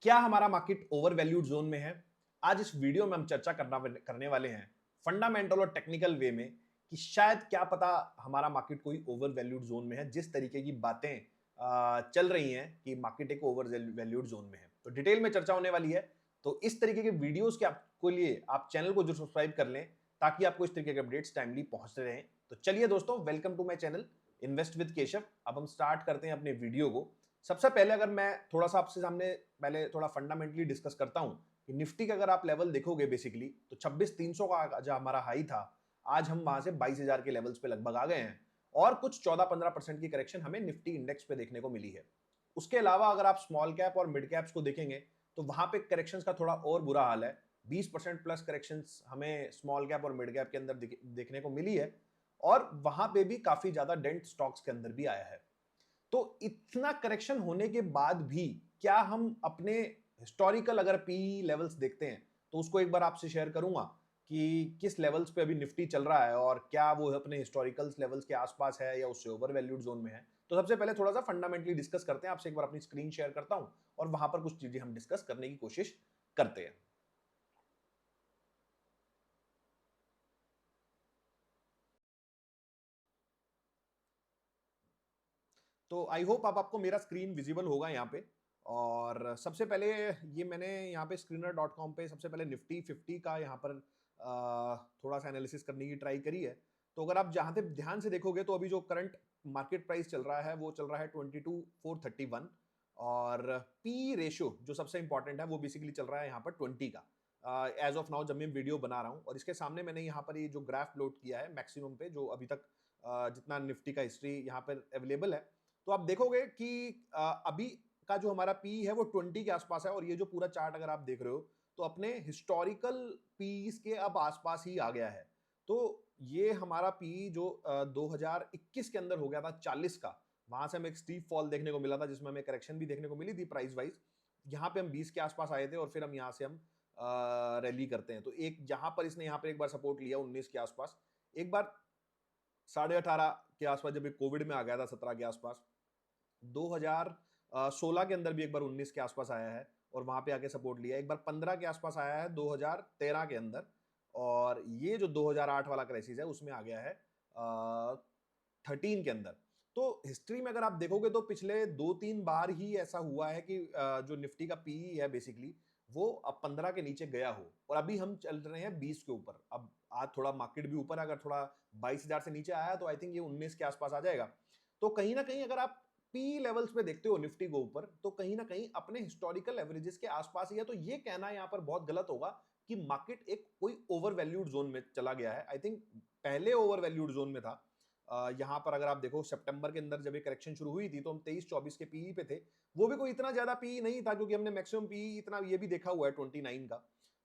क्या हमारा market over valued zone में है? आज इस वीडियो में हम चर्चा करने वाले हैं फंडामेंटल और टेक्निकल वे में कि शायद क्या पता हमारा मार्केट कोई ओवर वैल्यूड जोन में है। जिस तरीके की बातें चल रही हैं कि मार्केट एक ओवर वैल्यूड जोन में है, तो डिटेल में चर्चा होने वाली है। तो इस तरीके के वीडियोस के आपको लिए आप चैनल को जो सब्सक्राइब कर लें ताकि आपको इस तरीके के अपडेट्स टाइमली पहुंचते रहें। तो चलिए दोस्तों, welcome to my channel invest with Keshav. अब हम स्टार्ट करते हैं अपने वीडियो को। सबसे पहले अगर मैं थोड़ा सा आपसे सामने पहले थोड़ा फंडामेंटली डिस्कस करता हूं कि निफ्टी का अगर आप लेवल देखोगे बेसिकली तो 26,300 का जो हमारा हाई था, आज हम वहां से 22,000 के लेवल्स पे लगभग आ गए हैं और कुछ 14-15% की करेक्शन हमें निफ्टी इंडेक्स पे देखने को मिली है। उसके अलावा अगर आप स्मॉल कैप और मिड कैप्स को देखेंगे तो वहां पे करेक्शंस का थोड़ा और बुरा हाल है। 20% प्लस करेक्शंस हमें स्मॉल कैप और मिड कैप के अंदर देखने को मिली है और वहां पे भी काफी ज्यादा डेंट स्टॉक्स के अंदर भी आया है। तो इतना करेक्शन होने के बाद भी क्या हम अपने हिस्टोरिकल अगर पी लेवल्स देखते हैं तो उसको एक बार आपसे शेयर करूंगा कि किस लेवल्स पे अभी निफ्टी चल रहा है और क्या वो अपने हिस्टोरिकल लेवल्स के आसपास है या उससे ओवर वैल्यूड जोन में है। तो सबसे पहले थोड़ा सा फंडामेंटली डिस्कस करते हैं। आपसे एक बार अपनी स्क्रीन शेयर करता हूं और वहां पर कुछ चीजें हम डिस्कस करने की कोशिश करते हैं। तो आई होप आप आपको मेरा स्क्रीन विजिबल होगा यहाँ पे। और सबसे पहले ये मैंने यहाँ पे screener.com पे सबसे पहले निफ्टी 50 का यहाँ पर थोड़ा सा एनालिसिस करने की ट्राई करी है। तो अगर आप जहाँ पे ध्यान से देखोगे तो अभी जो करंट मार्केट प्राइस चल रहा है वो चल रहा है 22,431 और पी रेशियो जो सबसे इंपॉर्टेंट है वो बेसिकली चल रहा है यहाँ पर 20 का एज ऑफ नाउ जब मैं वीडियो बना रहा हूँ। और इसके सामने मैंने यहाँ पर ये जो ग्राफ लोड किया है मैक्सिमम पे जो अभी तक जितना निफ्टी का हिस्ट्री यहाँ पर अवेलेबल है, तो आप देखोगे कि अभी का जो हमारा पी है वो 20 के आसपास है और ये जो पूरा चार्ट अगर आप देख रहे हो तो अपने हिस्टोरिकल पीस के अब आसपास ही आ गया है। तो ये हमारा पी जो 2021 के अंदर हो गया था 40 का, वहां से हमें एक स्टीप फॉल देखने को मिला था जिसमें हमें करेक्शन भी देखने को मिली थी प्राइस वाइज। यहाँ पे हम 20 के आसपास आए थे और फिर हम यहाँ से हम रैली करते हैं। तो एक यहाँ पर इसने यहाँ पर एक बार सपोर्ट लिया 19 के आसपास, एक बार 18.5 के आसपास जब कोविड में आ गया था 17 के आसपास, 2016 के अंदर भी एक बार 19 के आसपास आया है और वहां पे आके सपोर्ट लिया, एक बार 15 के आसपास आया है 2013 के अंदर। और ये जो 2008 वाला क्राइसिस है उसमें आ गया है 13 के अंदर। तो हिस्ट्री में अगर आप देखोगे तो पिछले 2-3 बार ही ऐसा हुआ है कि जो निफ्टी का पी है बेसिकली वो अब 15 के नीचे गया हो और अभी हम चल रहे हैं 20 के ऊपर। अब आज थोड़ा मार्केट भी ऊपर है, अगर थोड़ा 22,000 से नीचे आया तो आई थिंक ये 19 के आसपास आ जाएगा। तो कहीं ना कहीं अगर आप पी लेवल्स पे देखते हो निफ्टी को ऊपर तो कहीं ना कहीं अपने हिस्टोरिकल एवरेजेस के आसपास ही है। तो ये कहना यहाँ पर बहुत गलत होगा कि मार्केट एक कोई ओवर वैल्यूड जोन में चला गया है। आई थिंक पहले ओवर वैल्यूड जोन में था। यहाँ पर अगर आप देखो सितंबर के अंदर जब ये करेक्शन शुरू हुई थी तो हम 23-24 के पीई पे थे। वो भी कोई इतना ज्यादा पीई नहीं था क्योंकि हमने मैक्सिमम पीई इतना ये भी देखा हुआ है 29 का।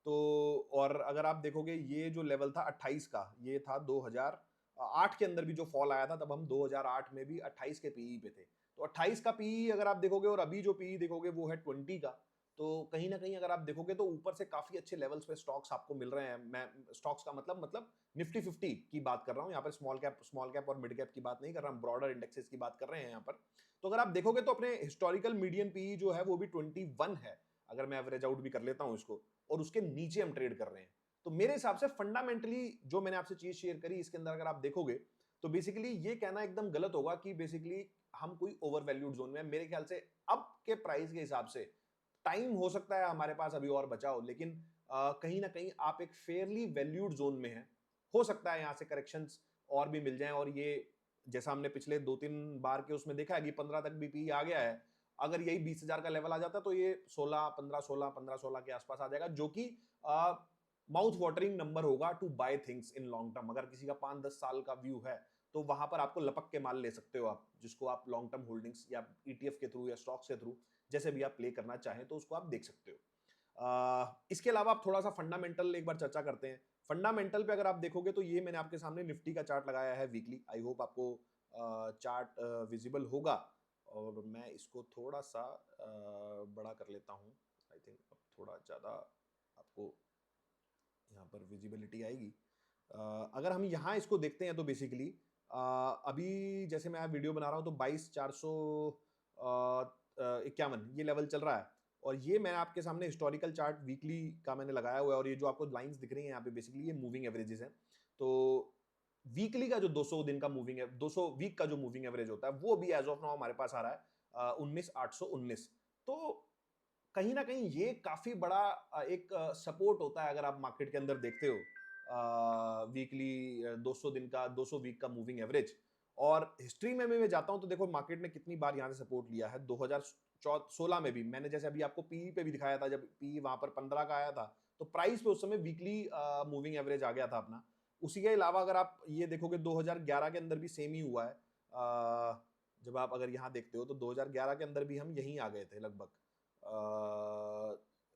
तो और अगर आप देखोगे ये जो लेवल था 28 का, ये था 2008 के अंदर भी जो फॉल आया था तब हम 2008 में भी 28 के पीई पे थे। तो 28 का पीई अगर आप देखोगे और अभी जो पीई देखोगे वो है 20 का। तो कहीं ना कहीं अगर आप देखोगे तो ऊपर से काफी अच्छे लेवल्स पे स्टॉक्स आपको मिल रहे हैं। मैं स्टॉक्स का मतलब निफ्टी 50 की बात कर रहा हूँ यहाँ पर, स्मॉल कैप और मिड कैप की बात नहीं कर रहा हूँ, ब्रॉडर इंडेक्सेस की बात कर रहे हैं यहाँ पर। तो अगर आप देखोगे तो अपने हिस्टोरिकल मीडियन पीई जो है वो भी 21 है, अगर मैं एवरेज आउट भी कर लेता हूँ इसको, और उसके नीचे हम ट्रेड कर रहे हैं। तो मेरे हिसाब से फंडामेंटली जो मैंने आपसे चीज शेयर करी इसके अंदर अगर आप देखोगे तो बेसिकली ये कहना एकदम गलत होगा कि बेसिकली हम कोई ओवर वैल्यूड जोन में। मेरे ख्याल से अब के प्राइस के हिसाब से टाइम हो सकता है हमारे पास अभी और बचा हो, लेकिन कहीं ना कहीं आप एक फेयरली वैल्यूड जोन में है। हो सकता है यहां से करेक्शंस और भी मिल जाएं और ये जैसा हमने पिछले 2-3 बार के उसमें देखा है कि 15 तक बीपी आ गया है। अगर यही 20,000 का लेवल आ जाता तो ये 16 15 16 के आसपास आ जाएगा, जो कि माउथ वाटरिंग नंबर होगा to buy things in long term. अगर किसी का 5-10 साल का व्यू है तो वहां पर आपको लपक के माल ले सकते हो आप, जिसको आप लॉन्ग टर्म होल्डिंग्स या ईटीएफ के थ्रू या स्टॉक्स के थ्रू जैसे भी आप प्ले करना चाहें तो उसको आप देख सकते हो। इसके अलावा आप थोड़ा सा फंडामेंटल एक बार चर्चा करते हैं। फंडामेंटल पे अगर आप देखोगे तो ये मैंने आपके सामने निफ्टी का चार्ट लगाया है वीकली। आई होप आपको चार्ट विजिबल होगा और मैं इसको थोड़ा सा बड़ा कर लेता हूँ। आई थिंक अब थोड़ा ज़्यादा आपको यहाँ पर विजिबिलिटी आएगी। अगर हम यहाँ इसको देखते हैं तो बेसिकली अभी जैसे मैं वीडियो बना रहा हूँ तो 22,451 ये लेवल चल रहा है और ये मैं आपके सामने हिस्टोरिकल चार्ट वीकली का मैंने लगाया हुआ है, और ये जो आपको लाइंस दिख रही हैं यहाँ पे बेसिकली ये मूविंग एवरेजेस हैं। तो वीकली का जो 200 दिन का मूविंग है, 200 वीक का जो मूविंग एवरेज होता है वो भी एज ऑफ नाउ हमारे पास आ रहा है 19,819। तो कहीं ना कहीं ये काफी बड़ा एक सपोर्ट होता है अगर आप मार्केट के अंदर देखते हो वीकली 200 दिन का 200 वीक का मूविंग एवरेज। और हिस्ट्री में मैं जाता हूं तो देखो मार्केट ने कितनी बार यहां से सपोर्ट लिया है। 2016 में भी मैंने जैसे अभी आपको पीई पे भी दिखाया था, जब पीई वहां पर 15 का आया था तो प्राइस पे उस समय वीकली मूविंग एवरेज आ गया था अपना। उसी के अलावा अगर आप ये देखोगे 2011 के अंदर भी सेम ही हुआ है। जब आप अगर यहाँ देखते हो तो 2011 के अंदर भी हम यहीं आ गए थे लगभग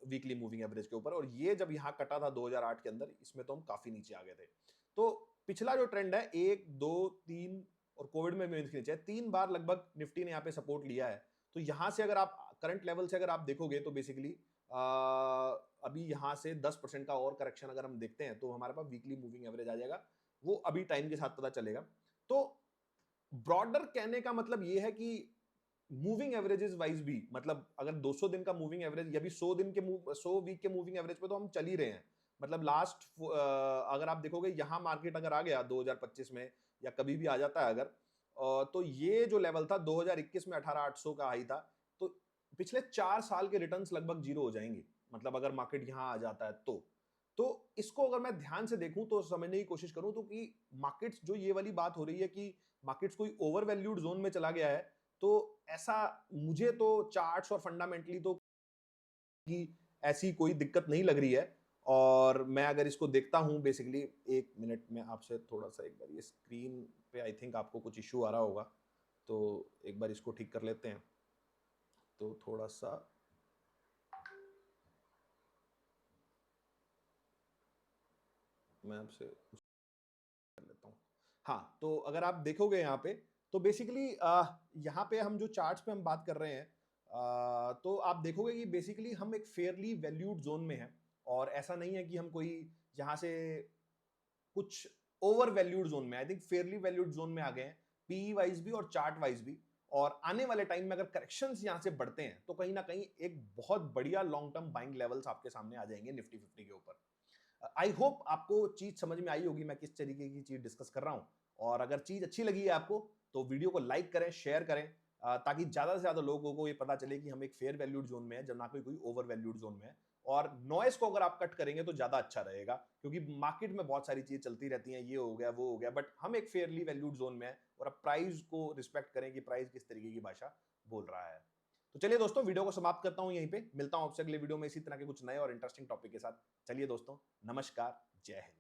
वीकली मूविंग एवरेज के ऊपर, और ये जब यहाँ कटा था 2008 के अंदर, इसमें तो हम काफी नीचे आ गए थे। तो पिछला जो ट्रेंड है 1 2 3 और कोविड में भी नीचे है, 3 बार लगभग निफ्टी ने यहाँ पे सपोर्ट लिया है। तो यहाँ से अगर आप करंट लेवल से अगर आप देखोगे तो बेसिकली अभी यहाँ से 10% का और करेक्शन अगर हम देखते हैं तो हमारे पास वीकली मूविंग एवरेज आ जाएगा, वो अभी टाइम के साथ पता चलेगा। तो ब्रॉडर कहने का मतलब ये है कि मूविंग एवरेजेस वाइज भी, मतलब अगर 200 दिन का मूविंग एवरेज या भी 100 दिन के 100 वीक के मूविंग एवरेज पे तो हम चल ही रहे हैं। मतलब लास्ट अगर आप देखोगे यहाँ मार्केट अगर आ गया 2025 में या कभी भी आ जाता है अगर तो ये जो लेवल था 2021 में 18,800 का हाई था, तो पिछले 4 साल के रिटर्न्स लगभग जीरो हो जाएंगे, मतलब अगर मार्केट यहाँ आ जाता है तो इसको अगर मैं ध्यान से देखूं तो समझने की कोशिश करूं तो कि मार्केट्स जो ये वाली बात हो रही है कि मार्केट्स कोई ओवर वैल्यूड जोन में चला गया है, तो ऐसा मुझे तो चार्ट्स और फंडामेंटली तो कि ऐसी कोई दिक्कत नहीं लग रही है। और मैं अगर इसको देखता हूं बेसिकली, एक मिनट में आपसे थोड़ा सा एक बार ये स्क्रीन पे आई थिंक आपको कुछ इश्यू आ रहा होगा, तो एक बार इसको ठीक कर लेते हैं। तो थोड़ा सा मैं आपसे कर लेता हूँ। हाँ, तो अगर आप देखोगे यहाँ पे तो बेसिकली यहाँ पे हम जो चार्ट्स पे हम बात कर रहे हैं तो आप देखोगे कि बेसिकली हम एक फेयरली वैल्यूड जोन में हैं, और ऐसा नहीं है कि हम कोई यहाँ से कुछ ओवर वैल्यूड जोन में, I think Fairlie valued zone में आ गए हैं पीई वाइज भी और चार्ट वाइज भी। और आने वाले टाइम में अगर करेक्शंस यहाँ से बढ़ते हैं तो कहीं ना कहीं एक बहुत बढ़िया लॉन्ग टर्म बाइंग लेवल्स आपके सामने आ जाएंगे निफ्टी 50 के ऊपर। आई होप आपको चीज समझ में आई होगी मैं किस तरीके की चीज डिस्कस कर रहा हूं। और अगर चीज अच्छी लगी है आपको तो वीडियो को लाइक करें, शेयर करें, ताकि ज्यादा से ज्यादा लोगों को ये पता चले कि हम एक फेयर वैल्यूड जोन में है, जब ना कोई ओवर वैल्यूड जोन में है। और नॉइस को अगर आप कट करेंगे तो ज्यादा अच्छा रहेगा, क्योंकि मार्केट में बहुत सारी चीजें चलती रहती हैं, ये हो गया वो हो गया, बट हम एक फेयरली वैल्यूड जोन में है। और अब प्राइस को रिस्पेक्ट करें कि प्राइस किस तरीके की भाषा बोल रहा है। तो चलिए दोस्तों, वीडियो को समाप्त करता हूं यहीं पे, मिलता हूं आपसे अगले वीडियो में इसी तरह के कुछ नए और इंटरेस्टिंग टॉपिक के साथ। चलिए दोस्तों, नमस्कार, जय हिंद।